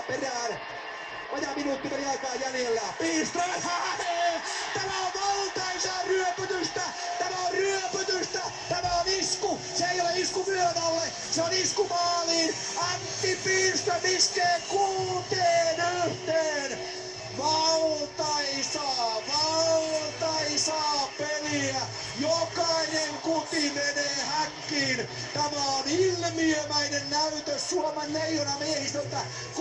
perään. Vajaa minuutti peli aikaa jäljellä. Piström! Tämä on valtaisaa ryöpytystä! Tämä on ryöpytystä! Tämä on isku! Se ei ole isku vyön alle! Se on isku maaliin! Antti Piström iskee 6-1! Valtaisaa peliä! Jokainen kuti menee häkkiin! Tämä on ilmiömäinen näytös Suomen leijonamiehistöltä 6-1,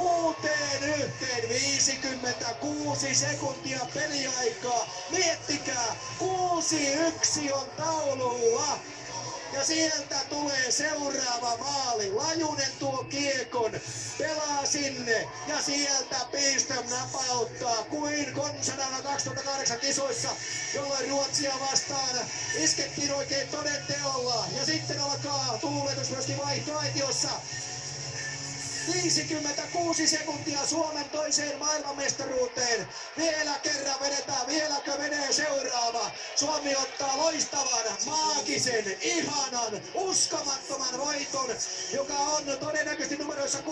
56 sekuntia peliaikaa. Miettikää, 6-1 on taululla. Ja sieltä tulee seuraava maali. Lajunen tuo kiekon, pelaa sinne ja sieltä Piström napauttaa kuin konsanalla 2008 kisoissa, jolloin Ruotsia vastaan iskettiin oikein todenteolla. Ja sitten alkaa tuuletus myöskin vaihtoaitiossa. 56 sekuntia Suomen toiseen maailmanmestaruuteen. Vielä kerran vedetään, vieläkö menee seuraava? Suomi ottaa loistavan, maagisen, ihanan, uskomattoman voiton, joka on todennäköisesti numeroissa 6-1,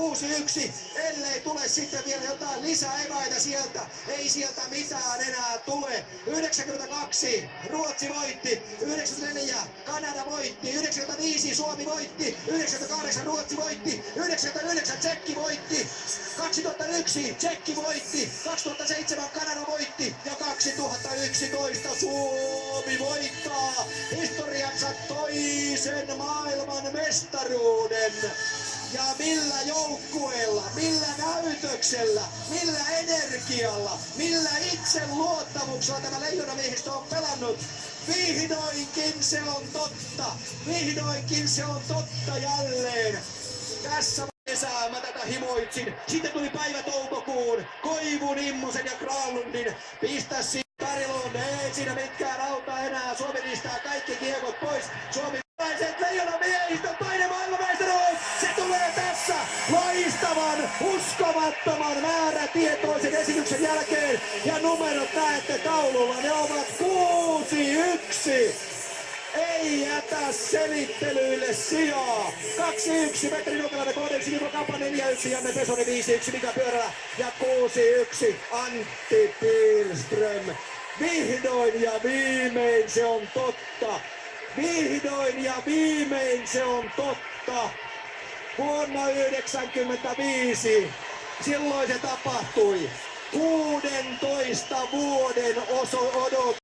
ellei tule sitten vielä jotain lisäeväitä sieltä. Ei sieltä mitään enää tule. 92 Ruotsi voitti, 94 Kanada voitti, 95 Suomi voitti, 98 Ruotsi voitti, 99 Tsekki voitti, 2001 Tsekki voitti, 2007 Kanada voitti ja 2011 Suomi voittaa historiansa toisen maailman mestaruuden. Ja millä joukkueella, millä näytöksellä, millä energialla, millä itseluottamuksella tämä leijonamiehistö on pelannut. Vihdoinkin se on totta, vihdoinkin se on totta jälleen. Tässä kesää mä tätä himoitsin. Sitten tuli päivä toukokuun. Koivun, Immosen ja Granlundin pistä siinä Berglund. Ei siinä mitkään auta enää. Suomi riistää kaikki kiekot pois. Suomi pääsee leijonamiehistön toinen maailmanmestaruus. Se tulee tässä loistavan, uskomattoman määrätietoisen esityksen jälkeen. Ja numerot näette taululla. Ne ovat 6-1. Ei jätä selittelyille sijaa. 2-1 Petteri Jokelainen, Kodeksi, Niko Kappa 4-1, Janne Pesonen 5-1, Mika Pyörälä ja 6-1 Antti Pihlström. Vihdoin ja viimein se on totta. Vihdoin ja viimein se on totta. Vuonna 1995 silloin se tapahtui. 16 vuoden odotus.